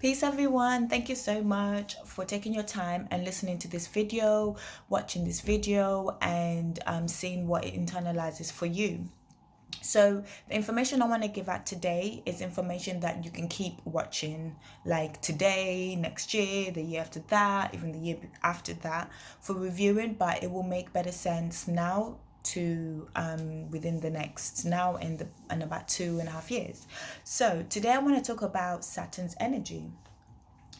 Peace, everyone. Thank you so much for taking your time and listening to this video, watching this video, and seeing what it internalizes for you. So, the information I want to give out today is information that you can keep watching, like today, next year, the year after that, even the year after that, for reviewing, but it will make better sense now to within the next now and about 2.5 years. So today I want to talk about Saturn's energy.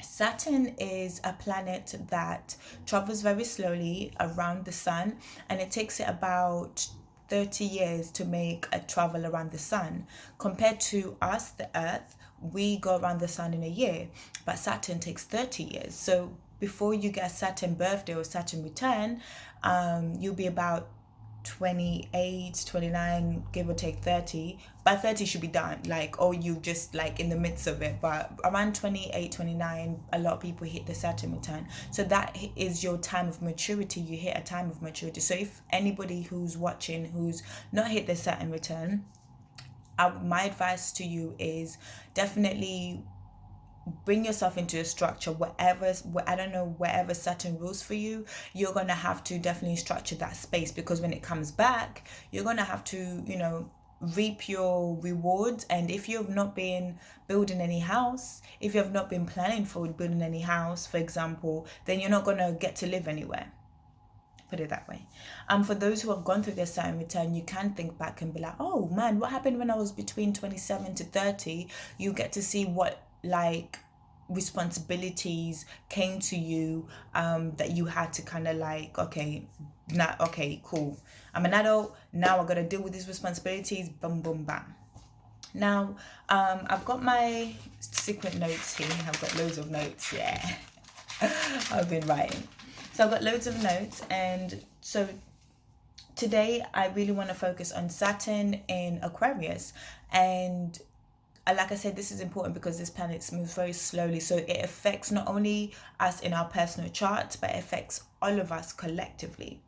Saturn is a planet that travels very slowly around the sun, and it takes it about 30 years to make a travel around the sun. Compared to us, the Earth, we go around the sun in a year, but Saturn takes 30 years. So before you get Saturn birthday or Saturn return, you'll be about 28, 29, give or take 30. By 30 should be done, like, or you just like in the midst of it, but around 28, 29, a lot of people hit the Saturn return. So that is your time of maturity. You hit a time of maturity. So if anybody who's watching who's not hit the Saturn return, my advice to you is definitely bring yourself into a structure. Wherever Saturn rules for you, you're going to have to definitely structure that space, because when it comes back, you're going to have to reap your rewards. And if you've not been building any house, if you have not been planning for building any house, for example, then you're not going to get to live anywhere, put it that way. For those who have gone through their Saturn return, you can think back and be like, oh man, what happened when I was between 27 to 30? You get to see what like responsibilities came to you, that you had to kind of like, okay, cool, I'm an adult now, I gotta deal with these responsibilities, boom boom bam. Now I've got my secret notes here. I've got loads of notes. Yeah. I've been writing, so I've got loads of notes. And so today I really want to focus on Saturn in Aquarius. And like I said, this is important because this planet moves very slowly, so it affects not only us in our personal charts, but it affects all of us collectively.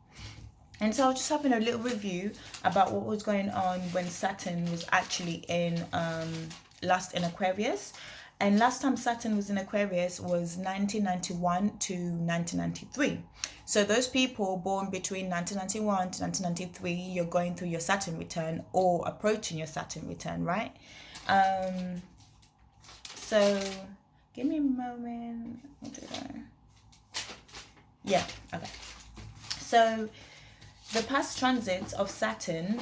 And so I was just having a little review about what was going on when Saturn was actually in last in Aquarius. And last time Saturn was in Aquarius was 1991 to 1993. So those people born between 1991 to 1993, you're going through your Saturn return or approaching your Saturn return, right? So give me a moment. What did I? Yeah, okay. So the past transits of Saturn,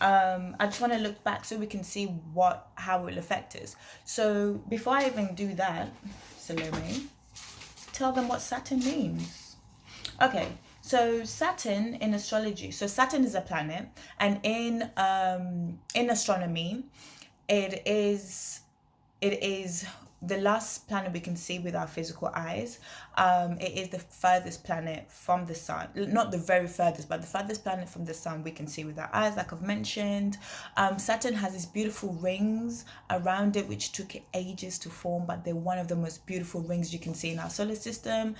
I just want to look back so we can see how it will affect us. So before I even do that, Salome, tell them what Saturn means. Okay, so Saturn in astrology. So Saturn is a planet, and in astronomy, it is the last planet we can see with our physical eyes. It is the furthest planet from the sun. Not the very furthest, but the furthest planet from the sun we can see with our eyes, like I've mentioned. Saturn has these beautiful rings around it, which took it ages to form, but they're one of the most beautiful rings you can see in our solar system.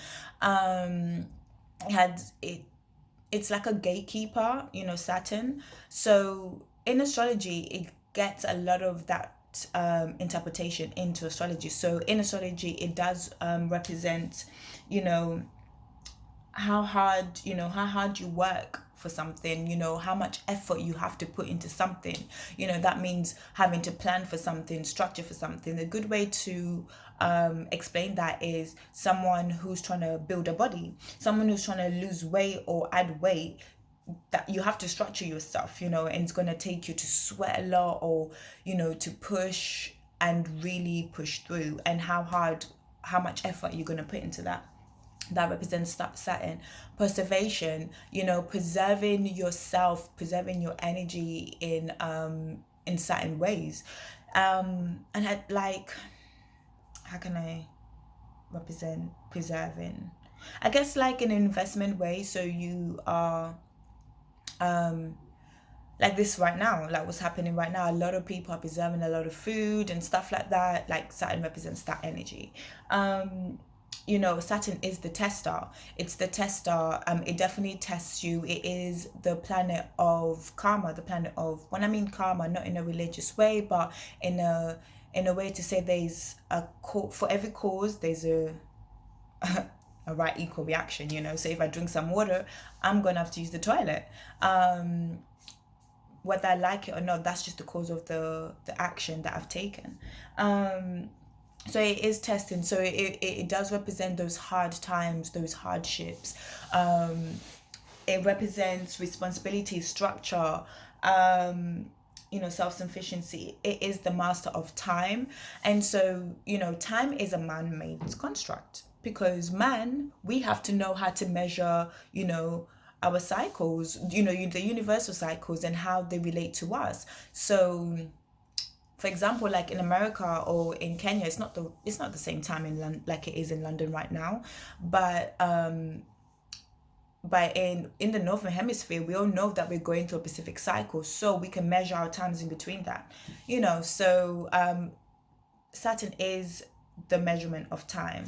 It's like a gatekeeper, Saturn. So in astrology, it gets a lot of that interpretation into astrology. So in astrology, it does represent, how hard you work for something, how much effort you have to put into something. That means having to plan for something, structure for something. A good way to explain that is someone who's trying to build a body, someone who's trying to lose weight or add weight, that you have to structure yourself, and it's going to take you to sweat a lot, or to push and really push through, and how much effort you're going to put into that. That represents Saturn. Preservation, preserving yourself, preserving your energy in certain ways. And how can I represent preserving? I guess like in an investment way. So you are like this right now, like what's happening right now, a lot of people are preserving a lot of food and stuff like that. Like Saturn represents that energy. Saturn is the tester. It's the tester. It definitely tests you. It is the planet of karma, the planet of, when I mean karma, not in a religious way, but in a in a way to say there's for every cause there's a a right equal reaction, you know. So if I drink some water, I'm gonna have to use the toilet, whether I like it or not. That's just the cause of the action that I've taken. So it is testing. So it does represent those hard times, those hardships. It represents responsibility, structure, you know, self-sufficiency. It is the master of time. And so, you know, time is a man-made construct, because we have to know how to measure, you know, our cycles, you know, the universal cycles and how they relate to us. So for example, like in America or in Kenya, it's not the same time in London like it is in London right now, but in the northern hemisphere, we all know that we're going through a Pacific cycle, so we can measure our times in between that, you know. So Saturn is the measurement of time.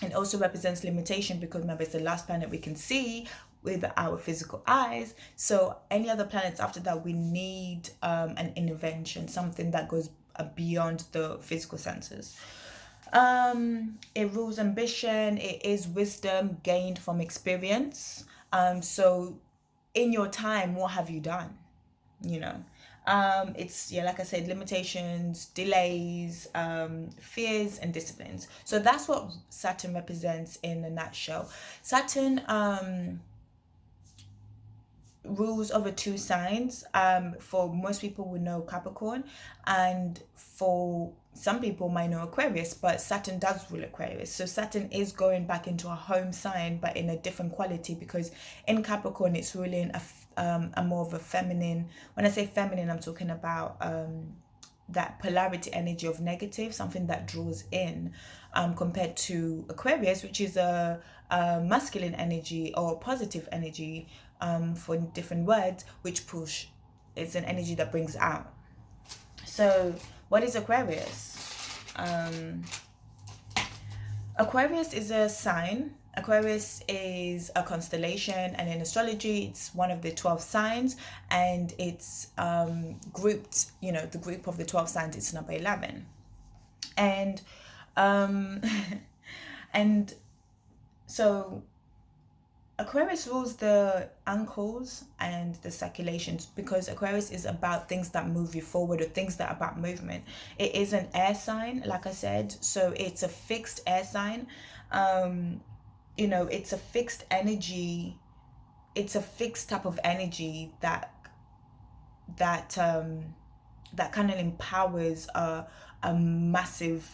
It also represents limitation, because remember, it's the last planet we can see with our physical eyes. So any other planets after that, we need an intervention, something that goes beyond the physical senses. It rules ambition. It is wisdom gained from experience. So in your time, what have you done, you know? It's, yeah, like I said, limitations, delays, fears and disciplines. So that's what Saturn represents in a nutshell. Saturn rules over two signs. For most people would know Capricorn, and for some people might know Aquarius, but Saturn does rule Aquarius. So Saturn is going back into a home sign, but in a different quality, because in Capricorn it's ruling a more of a feminine. When I say feminine, I'm talking about that polarity energy of negative, something that draws in, compared to Aquarius, which is a masculine energy or positive energy, for different words, which push. It's an energy that brings out. So what is Aquarius? Aquarius is a sign. Aquarius is a constellation, and in astrology it's one of the 12 signs, and it's grouped, you know, the group of the 12 signs, it's number 11. And and so Aquarius rules the ankles and the circulations, because Aquarius is about things that move you forward, or things that are about movement. It is an air sign, like I said, so it's a fixed air sign. You know, it's a fixed energy. It's a fixed type of energy that kind of empowers a massive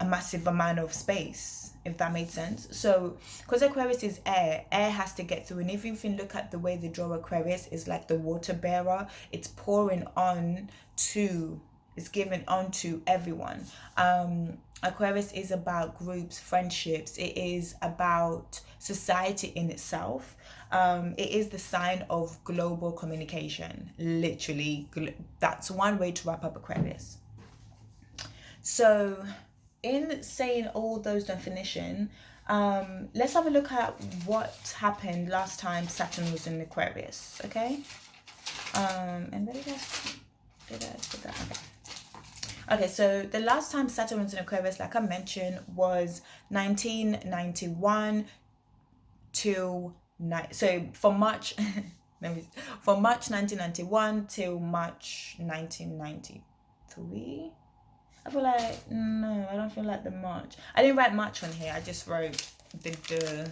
amount of space, if that made sense. So because Aquarius is air has to get through, and if you can look at the way they draw Aquarius, is like the water bearer. It's pouring on to, it's given on to everyone. Aquarius is about groups, friendships. It is about society in itself. It is the sign of global communication. Literally, that's one way to wrap up Aquarius. So in saying all those definitions, let's have a look at what happened last time Saturn was in Aquarius, okay? And where did I put that? Okay, so the last time Saturn was in Aquarius, like I mentioned, was 1991 to from March from March 1991 till March 1993. I feel like, no, I don't feel like the March. I didn't write March on here. I just wrote the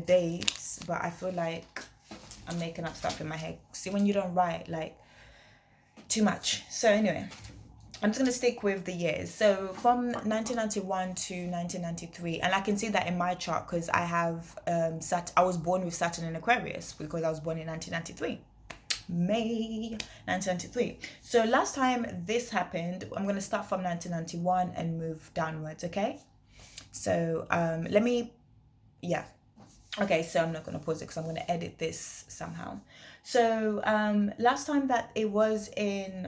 dates, but I feel like I'm making up stuff in my head. See, when you don't write like too much. So anyway, I'm just going to stick with the years. So from 1991 to 1993, and I can see that in my chart because I have I was born with Saturn in Aquarius because I was born in 1993. May 1993. So last time this happened, I'm going to start from 1991 and move downwards, okay? So okay, so I'm not going to pause it because I'm going to edit this somehow. So last time that it was in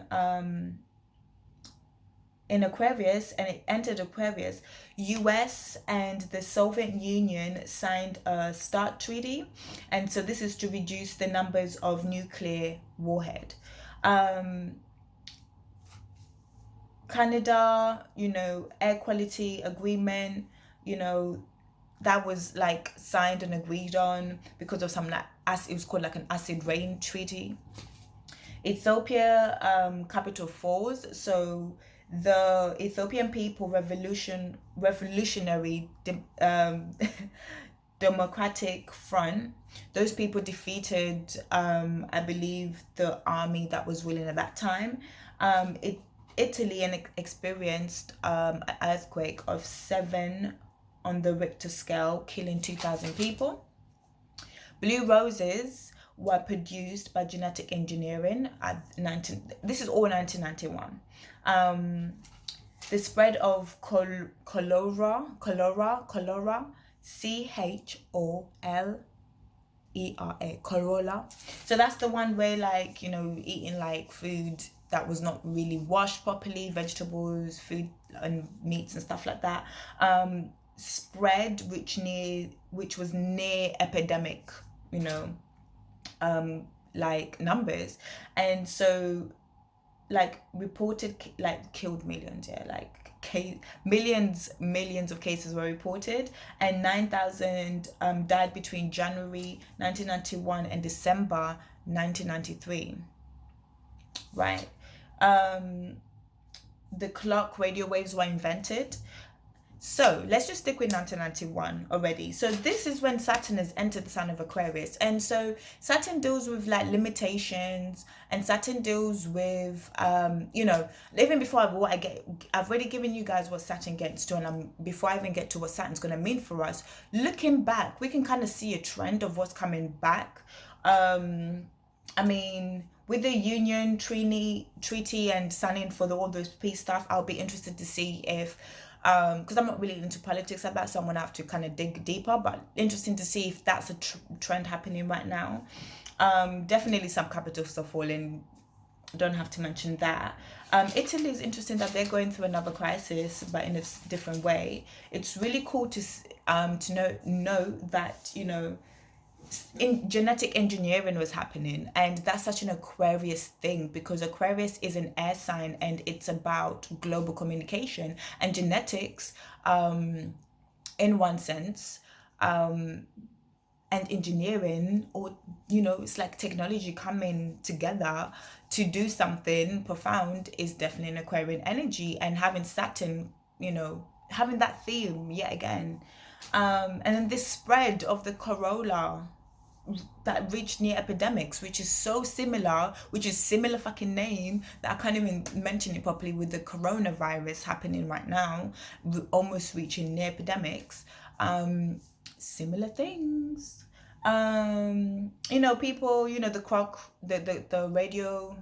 Aquarius and it entered Aquarius, US and the Soviet Union signed a START treaty, and so this is to reduce the numbers of nuclear warhead. Canada, air quality agreement, you know, that was like signed and agreed on because of some, like, as it was called, like an acid rain treaty. Ethiopia, capital Falls. So the Ethiopian People Revolutionary Democratic Front, those people defeated, I believe, the army that was ruling at that time. Italy experienced an earthquake of 7 on the Richter scale, killing 2,000 people. Blue roses were produced by genetic engineering at 19. This is all 1991. The spread of cholera, cholera. So that's the one where, like, eating like food that was not really washed properly, vegetables, food and meats and stuff like that. Spread which was near epidemic, like numbers. And so, like, reported, like, killed millions, like millions of cases were reported, and 9,000 died between January 1991 and December 1993, right? The clock radio waves were invented. So let's just stick with 1991 already. So this is when Saturn has entered the sign of Aquarius. And so Saturn deals with, like, limitations, and Saturn deals with, even before I've already given you guys what Saturn gets to, and before I even get to what Saturn's going to mean for us, looking back, we can kind of see a trend of what's coming back. I mean, with the Union treaty and signing for all those peace stuff, I'll be interested to see if, because I'm not really into politics like that, so I'm gonna have to kind of dig deeper, but interesting to see if that's a trend happening right now. Definitely some capitals are falling, don't have to mention that. Italy is interesting that they're going through another crisis, but in a different way. It's really cool to know that, in genetic engineering was happening, and that's such an Aquarius thing, because Aquarius is an air sign and it's about global communication and genetics, in one sense, and engineering, or it's like technology coming together to do something profound, is definitely an Aquarian energy. And having Saturn, having that theme yet again, and then this spread of the corolla that reached near epidemics, which is similar fucking name that I can't even mention it properly, with the coronavirus happening right now, almost reaching near epidemics. Similar things. People, the clock, the radio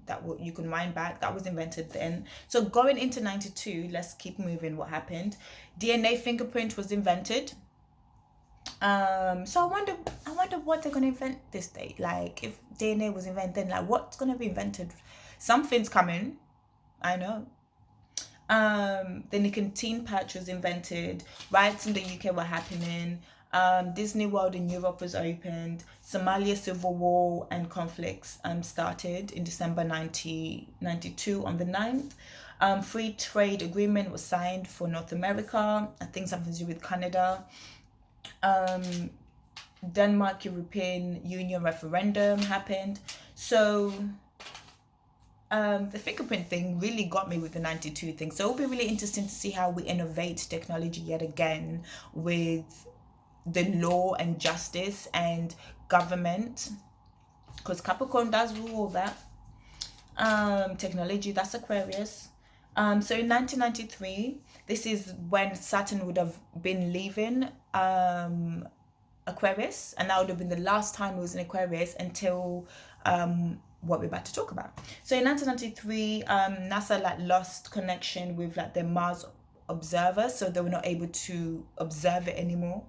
that you can wind back, that was invented then. So going into 92, let's keep moving. What happened? DNA fingerprint was invented. So I wonder what they're gonna invent this day. Like, if DNA was invented, like, what's gonna be invented? Something's coming, I know. The nicotine patch was invented. Riots in the UK were happening. Disney World in Europe was opened. Somalia civil war and conflicts started in December 1992 on the 9th. Free trade agreement was signed for North America. I think something to do with Canada. Denmark European Union referendum happened. So the fingerprint thing really got me with the 92 thing. So it'll be really interesting to see how we innovate technology yet again with the law and justice and government, because Capricorn does rule all that. Technology, that's Aquarius. So in 1993, this is when Saturn would have been leaving Aquarius, and that would have been the last time it was in Aquarius until what we're about to talk about. So in 1993, NASA lost connection with the Mars observer, so they were not able to observe it anymore.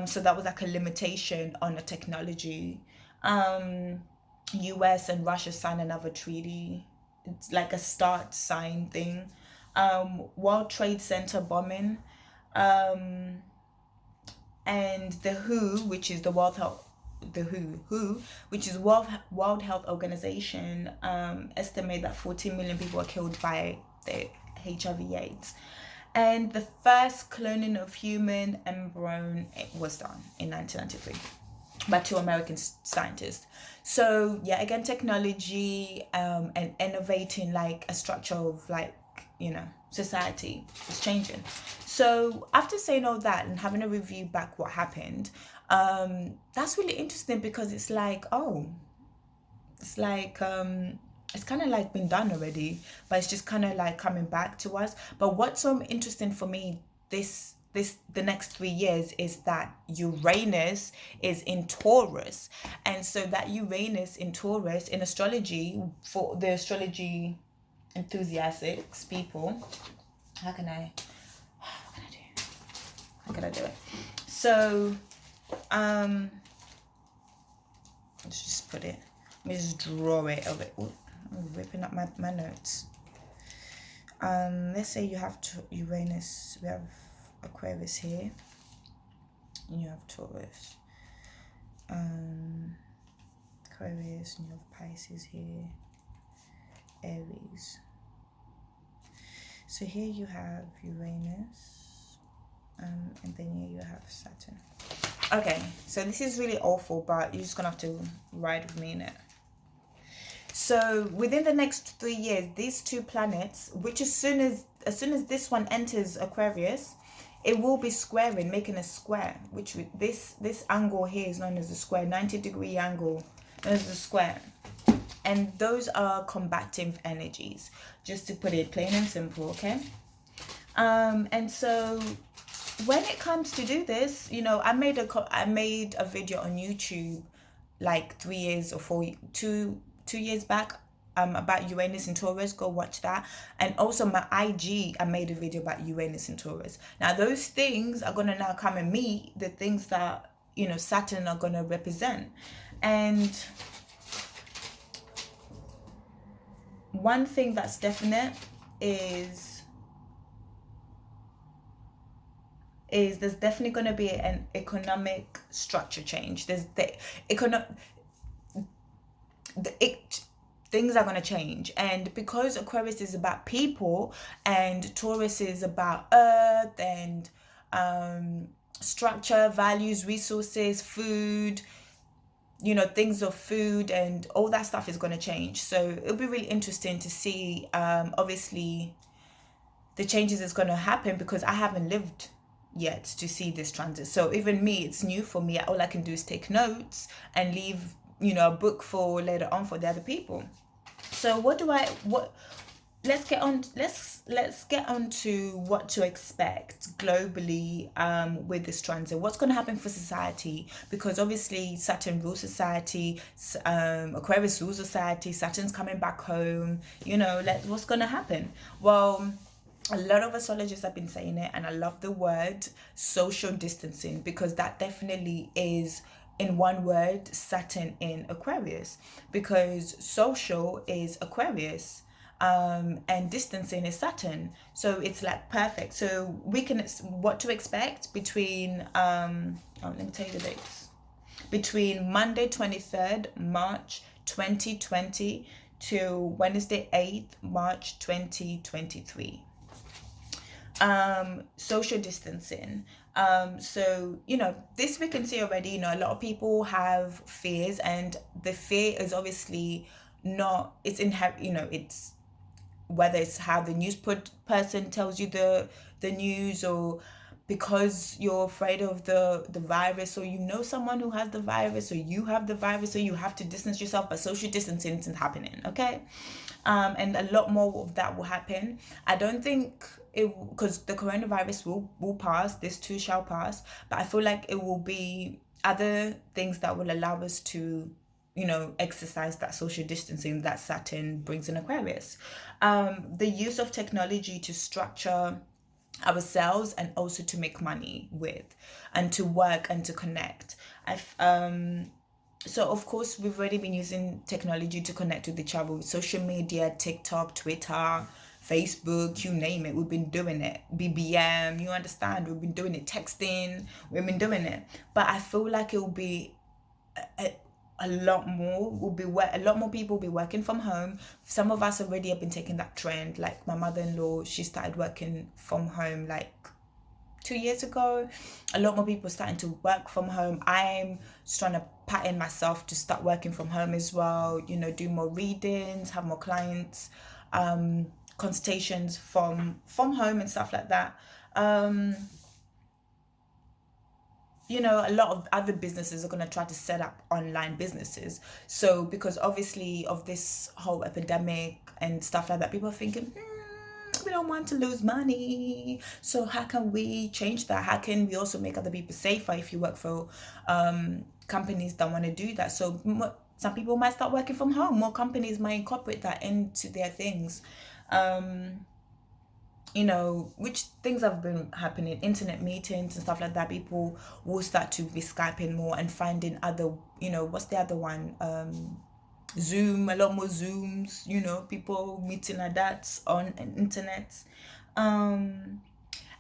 So that was a limitation on the technology. US and Russia signed another treaty. It's like a start sign thing. World Trade Center bombing. And the WHO, which is the World Health WHO, which is World Health Organization, estimate that 14 million people are killed by the HIV/AIDS. And the first cloning of human embryo was done in 1993 by 2 American scientists. So yeah, again, technology and innovating like a structure of like, you know, society is changing. So after saying all that and having a review back what happened, that's really interesting, because it's like, oh, it's like it's kind of like been done already, but it's just kind of like coming back to us. But what's so interesting for me the next 3 years is that Uranus is in Taurus. And so that Uranus in Taurus in astrology, for the astrology enthusiasts people, how can I do it? So let's just put it, let me just draw it of it. Ooh, I'm ripping up my notes. Let's say you have Uranus, we have Aquarius here, and you have Taurus, Aquarius, and you have Pisces here, Aries. So here you have Uranus, and then here you have Saturn. Okay, so this is really awful, but you're just gonna have to ride with me in it. So within the next 3 years, these two planets, which as soon as this one enters Aquarius, it will be squaring, making a square, which this angle here is known as a square, 90-degree angle, known as a square. And those are combative energies, just to put it plain and simple, okay? And so when it comes to do this, you know, I made a video on YouTube like 3 years or 2 years back about Uranus and Taurus. Go watch that. And also my IG, I made a video about Uranus and Taurus. Now those things are gonna now come and meet the things that, you know, Saturn are gonna represent. And one thing that's definite is there's definitely going to be an economic structure change. There's things are going to change. And because Aquarius is about people and Taurus is about earth and structure, values, resources, food, you know, things of food and all that stuff is going to change. So it'll be really interesting to see obviously the changes that's going to happen, because I haven't lived yet to see this transit. So even me, it's new for me. All I can do is take notes and leave, you know, a book for later on for the other people. So let's get on to what to expect globally with this transit. What's going to happen for society? Because obviously Saturn rules society, Aquarius rules society, Saturn's coming back home, you know, what's going to happen? Well, a lot of astrologers have been saying it, and I love the word social distancing, because that definitely is, in one word, Saturn in Aquarius, because social is Aquarius and distancing is Saturn. So it's like perfect. So we can, what to expect between let me tell you the dates, between Monday 23rd March 2020 to Wednesday 8th March 2023. Social distancing. So, you know, this we can see already, you know, a lot of people have fears, and the fear is obviously not, it's inherent, you know, it's whether it's how the news person tells you the news, or because you're afraid of the virus, or you know someone who has the virus, or you have the virus, so you have to distance yourself, but social distancing isn't happening, okay? And a lot more of that will happen. I don't think because the coronavirus will pass, this too shall pass, but I feel like it will be other things that will allow us to, you know, exercise that social distancing that Saturn brings in Aquarius. The use of technology to structure ourselves and also to make money with, and to work and to connect. So of course we've already been using technology to connect with each other with social media, TikTok, Twitter, Facebook, you name it, we've been doing it. BBM, you understand, we've been doing it. Texting, we've been doing it. But I feel like it will be a, a lot more will be a lot more people will be working from home. Some of us already have been taking that trend. Like my mother-in-law, she started working from home like 2 years ago. A lot more people starting to work from home. I'm just trying to pattern myself to start working from home as well, you know, do more readings, have more clients, consultations from home and stuff like that. You know, a lot of other businesses are going to try to set up online businesses. So because obviously of this whole epidemic and stuff like that, people are thinking, we don't want to lose money, so how can we change that? How can we also make other people safer if you work for companies that want to do that? So some people might start working from home. More companies might incorporate that into their things. You know, which things have been happening, internet meetings and stuff like that. People will start to be Skyping more and finding other, you know, what's the other one? Zoom, a lot more Zooms, you know, people meeting like that on internet.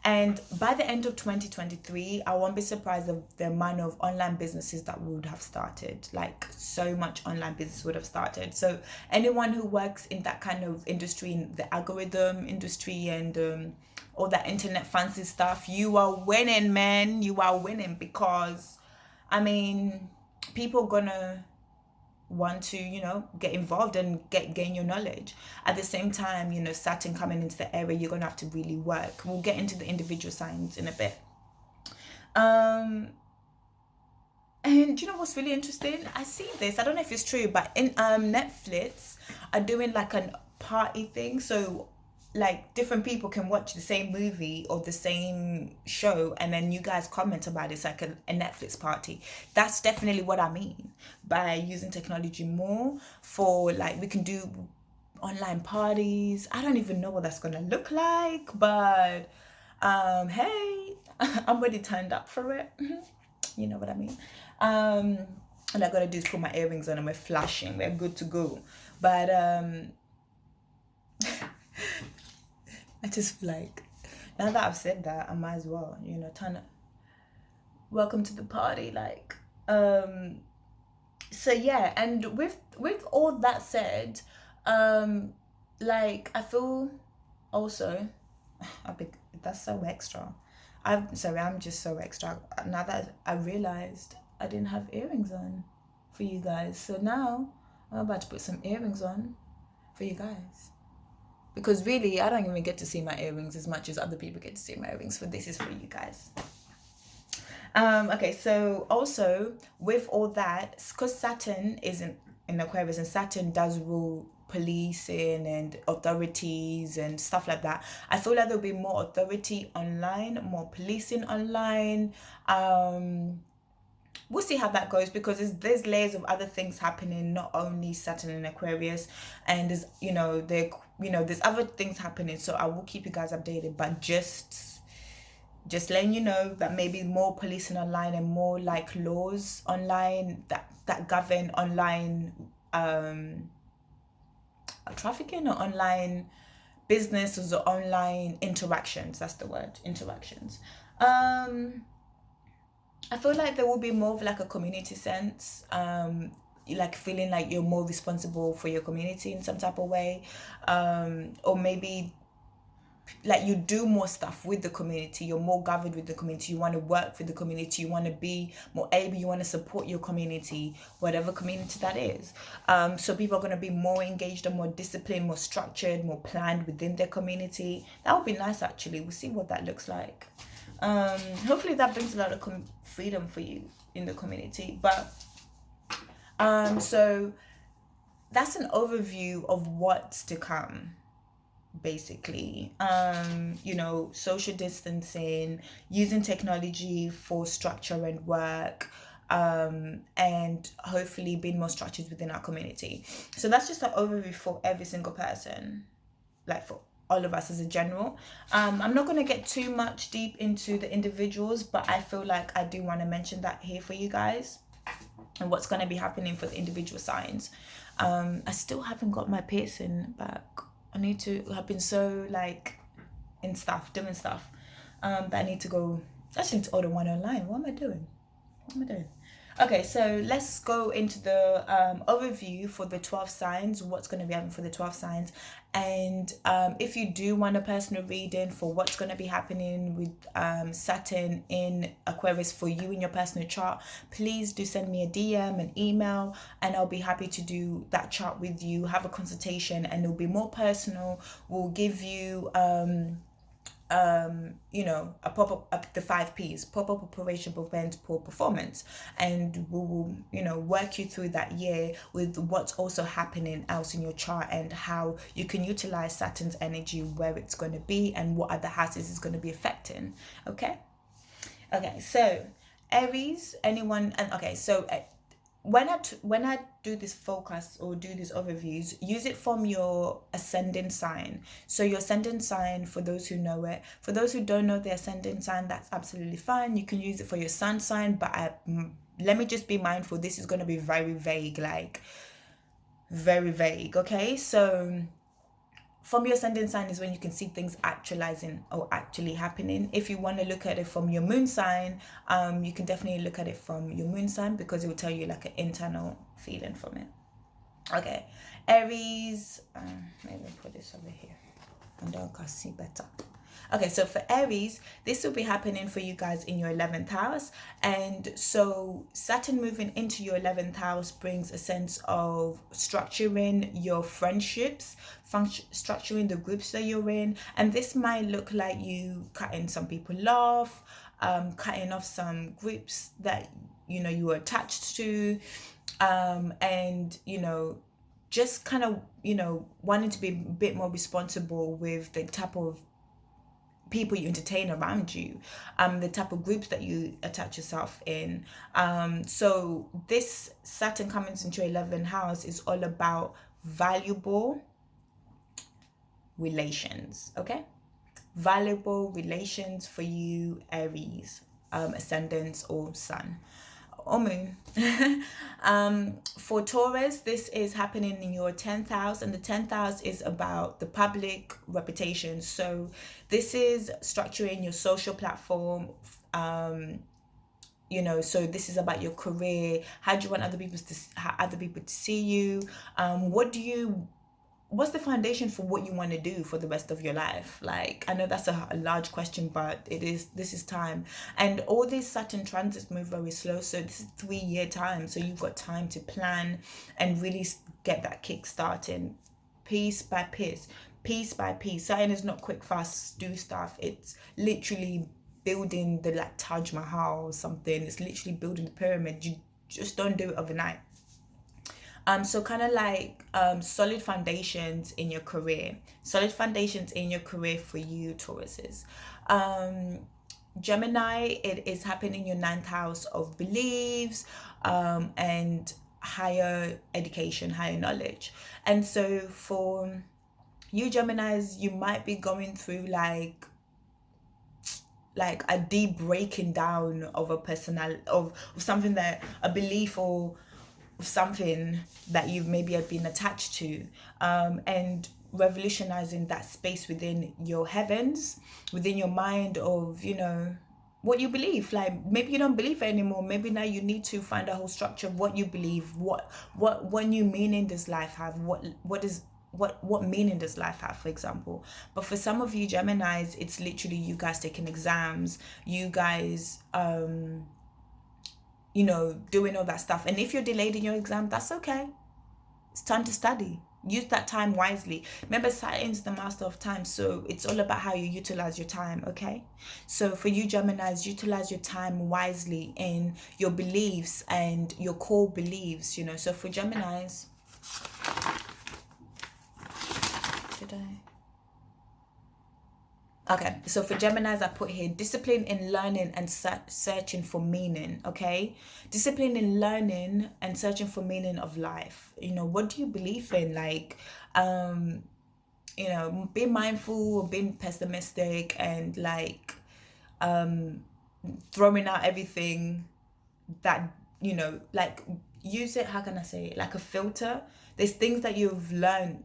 And by the end of 2023, I won't be surprised of the amount of online businesses that would have started. Like so much online business would have started. So anyone who works in that kind of industry, in the algorithm industry and all that internet fancy stuff, you are winning, man. You are winning because, I mean, people gonna want to, you know, get involved and gain your knowledge. At the same time, you know, Saturn coming into the area, you're gonna have to really work. We'll get into the individual signs in a bit. And you know what's really interesting? I see this, I don't know if it's true, but in Netflix are doing like a party thing. So like different people can watch the same movie or the same show and then you guys comment about it. It's like a Netflix party. That's definitely what I mean by using technology more for, like, we can do online parties. I don't even know what that's gonna look like, but hey, I'm already turned up for it. You know what I mean. And I gotta do is put my earrings on and we're flashing, we're good to go. But I just feel like, now that I've said that, I might as well, you know, turn it. Welcome to the party, like. So yeah, and with all that said, like I feel also, I think that's so extra. I'm sorry, I'm just so extra. Now that I realized I didn't have earrings on for you guys, so now I'm about to put some earrings on for you guys. Because really, I don't even get to see my earrings as much as other people get to see my earrings. So this is for you guys. Okay, so also with all that, because Saturn isn't in Aquarius and Saturn does rule policing and authorities and stuff like that, I feel like there'll be more authority online, more policing online. We'll see how that goes because there's layers of other things happening, not only Saturn in Aquarius, and there's, you know, there's other things happening. So I will keep you guys updated, but just letting you know that maybe more policing online and more like laws online that govern online trafficking or online business or online interactions. That's the word, interactions. I feel like there will be more of like a community sense, like feeling like you're more responsible for your community in some type of way, or maybe like you do more stuff with the community, you're more gathered with the community, you want to work with the community, you want to be more able, you want to support your community, whatever community that is. So people are going to be more engaged and more disciplined, more structured, more planned within their community. That would be nice, actually. We'll see what that looks like. Hopefully that brings a lot of freedom for you in the community. But so that's an overview of what's to come, basically. You know, social distancing, using technology for structure and work, and hopefully being more structured within our community. So that's just an overview for every single person, like for all of us as a general. I'm not going to get too much deep into the individuals, but I feel like I do want to mention that here for you guys and what's going to be happening for the individual signs. I still haven't got my piercing back. I need to. I've been so like in stuff, doing stuff, that I need to go. I actually need to order one online. What am I doing? Okay, so let's go into the overview for the 12 signs, what's going to be happening for the 12 signs. And if you do want a personal reading for what's going to be happening with Saturn in Aquarius for you in your personal chart, please do send me a DM, an email, and I'll be happy to do that chart with you, have a consultation, and it'll be more personal. We'll give you you know, a proper the 5 P's: proper preparation, prevent, poor performance, and we will, you know, work you through that year with what's also happening else in your chart and how you can utilize Saturn's energy, where it's going to be, and what other houses is going to be affecting. Okay, so Aries, anyone, and okay, so when I do this forecast or do these overviews, use it from your ascending sign. So your ascending sign, for those who know it, for those who don't know the ascending sign, that's absolutely fine. You can use it for your sun sign, but let me just be mindful, this is going to be very vague, like very vague. Okay, so from your ascending sign is when you can see things actualizing or actually happening. If you want to look at it from your moon sign, you can definitely look at it from your moon sign, because it will tell you like an internal feeling from it. Okay, Aries, maybe put this over here and I can see better. Okay, so for Aries, this will be happening for you guys in your 11th house. And so Saturn moving into your 11th house brings a sense of structuring your friendships, structuring the groups that you're in. And this might look like you cutting some people off, cutting off some groups that, you know, you were attached to, and, you know, just kind of, you know, wanting to be a bit more responsible with the type of people you entertain around you, the type of groups that you attach yourself in. So this Saturn coming into your 11th house is all about valuable relations. Okay, valuable relations for you, Aries, ascendant or sun or moon. For Taurus, this is happening in your 10th house, and the 10th house is about the public reputation. So this is structuring your social platform. You know, so this is about your career. How do you want other people to see you? What's the foundation for what you want to do for the rest of your life? Like, I know that's a large question, but this is time. And all these Saturn transits move very slow, so this is 3-year time, so you've got time to plan and really get that kick starting, piece by piece. Saturn is not quick fast do stuff. It's literally building the like Taj Mahal or something. It's literally building the pyramid. You just don't do it overnight. So kind of like solid foundations in your career. Solid foundations in your career for you, Tauruses. Gemini, it is happening in your 9th house of beliefs and higher education, higher knowledge. And so for you Geminis, you might be going through like a deep breaking down of a personality, of something, that a belief or something that you've maybe have been attached to, and revolutionizing that space within your heavens, within your mind, of, you know, what you believe. Like, maybe you don't believe it anymore. Maybe now you need to find a whole structure of what you believe. What new meaning does life have? What meaning does life have, for example? But for some of you Geminis, it's literally you guys taking exams, you guys you know, doing all that stuff. And if you're delayed in your exam, that's okay. It's time to study. Use that time wisely. Remember, Saturn's the master of time, so it's all about how you utilize your time. Okay, so for you Geminis, utilize your time wisely in your beliefs and your core beliefs, you know. So for Geminis, okay, so for Geminis, I put here discipline in learning and searching for meaning. Okay, discipline in learning and searching for meaning of life. You know, what do you believe in? Like, you know, being mindful, being pessimistic, and like throwing out everything that, you know, like, use it, how can I say it, like a filter. There's things that you've learned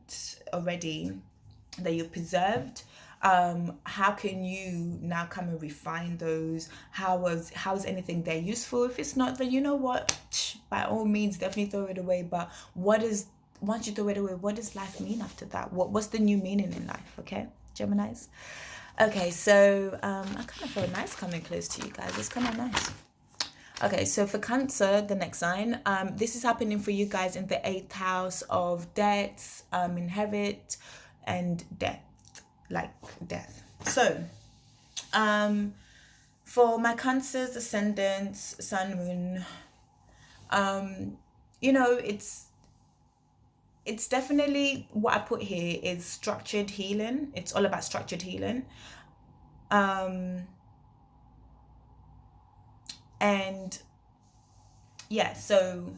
already that you've preserved, how can you now come and refine those? How is anything there useful? If it's not, then you know what, by all means definitely throw it away. But once you throw it away, what does life mean after that? What's the new meaning in life? Okay, Geminis. Okay, so I kind of feel nice coming close to you guys. It's kind of nice. Okay, so for Cancer, the next sign, this is happening for you guys in the 8th house of debts, inherit, and death, like death. So, for my Cancer's ascendants, Sun, Moon, you know, it's definitely what I put here is structured healing. It's all about structured healing. And yeah, so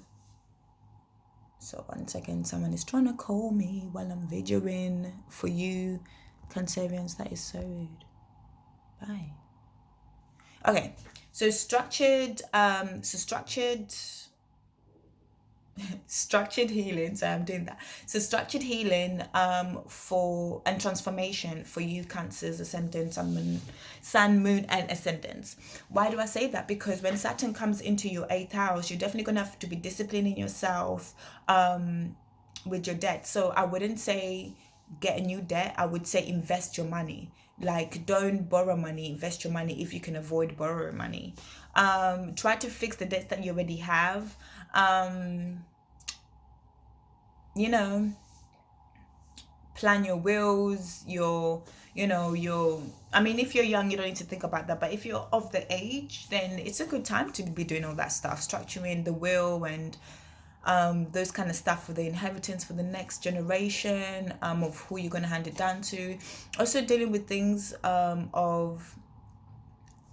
1 second, someone is trying to call me while I'm videoing for you Cancerians. That is so rude. Bye. Okay, so structured structured healing. So I'm doing that. So structured healing for and transformation for you Cancers, ascendants, sun, moon, and ascendants. Why do I say that? Because when Saturn comes into your 8th house, you're definitely gonna have to be disciplining yourself with your debt. So I wouldn't say get a new debt. I would say invest your money. Like, don't borrow money, invest your money if you can avoid borrowing money. Try to fix the debts that you already have. You know, plan your wills, I mean, if you're young, you don't need to think about that. But if you're of the age, then it's a good time to be doing all that stuff, structuring the will and those kind of stuff for the inheritance for the next generation, of who you're going to hand it down to. Also dealing with things of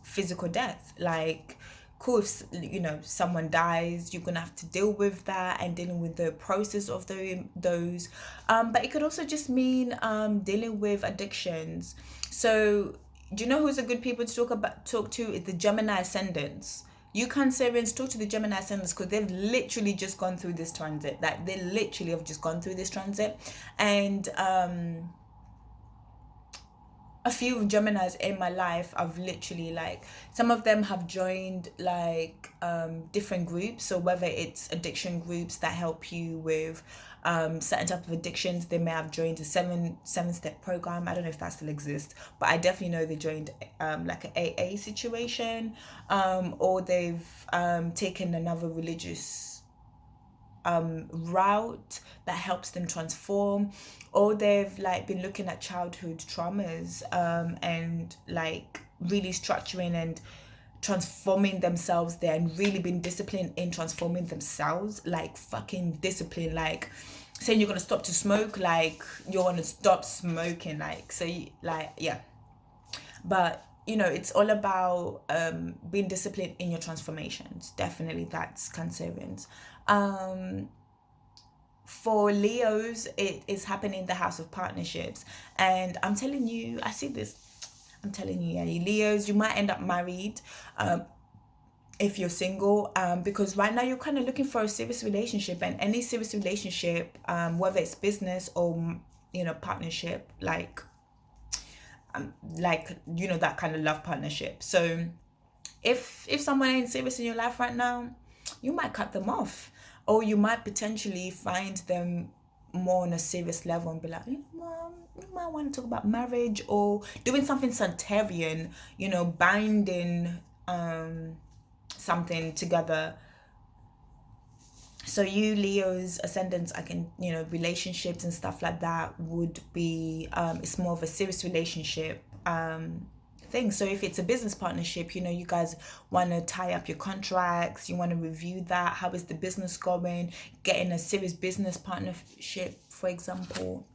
physical death, like, cool, if someone dies, you're gonna have to deal with that and dealing with the process of those. But it could also just mean dealing with addictions. So do you know who's a good people to talk to? Is the Gemini ascendants. You Cancerians, talk to the Gemini ascendants, because they've literally just gone through this transit. Like, they literally have just gone through this transit. And a few Geminis in my life, I've literally, like, some of them have joined like different groups. So whether it's addiction groups that help you with certain type of addictions, they may have joined a seven-step program. I don't know if that still exists, but I definitely know they joined like an AA situation, or they've taken another religious route that helps them transform, or they've like been looking at childhood traumas and like really structuring and transforming themselves there, and really been disciplined in transforming themselves, like fucking discipline, like saying you're gonna stop to smoke, like you're gonna stop smoking, like, so yeah. But it's all about being disciplined in your transformations. Definitely, that's Cancerians. For Leos, it is happening in the house of partnerships, and I'm telling you, I see this. I'm telling you, yeah, Leos, you might end up married if you're single, because right now you're kind of looking for a serious relationship, and any serious relationship, whether it's business or partnership, like that kind of love partnership. So if someone ain't serious in your life right now, you might cut them off, or you might potentially find them more on a serious level and be like, you might want to talk about marriage or doing something Saturnian, binding something together. So you Leos, ascendants, I can, relationships and stuff like that would be, it's more of a serious relationship thing. So if it's a business partnership, you guys want to tie up your contracts, you want to review that. How is the business going? Getting a serious business partnership, for example.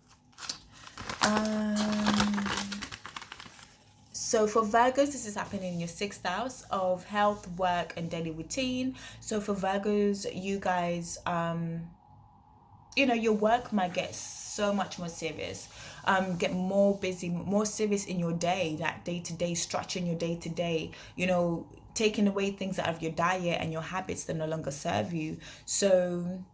So for Virgos, this is happening in your 6th house of health, work, and daily routine. So for Virgos, you guys, your work might get so much more serious, get more busy, more serious in your day, that day-to-day, structuring your day-to-day, taking away things out of your diet and your habits that no longer serve you. So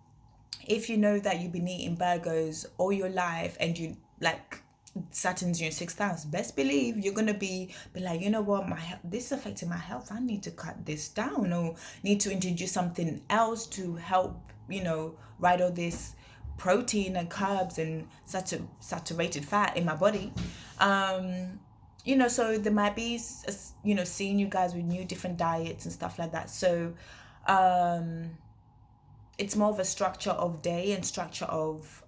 if you know that you've been eating burgers all your life and you like Saturn's in your sixth house, best believe you're gonna be like, you know what, this is affecting my health. I need to cut this down, or need to introduce something else to help, ride all this protein and carbs and saturated fat in my body. So there might be, seeing you guys with new different diets and stuff like that. So it's more of a structure of day and structure of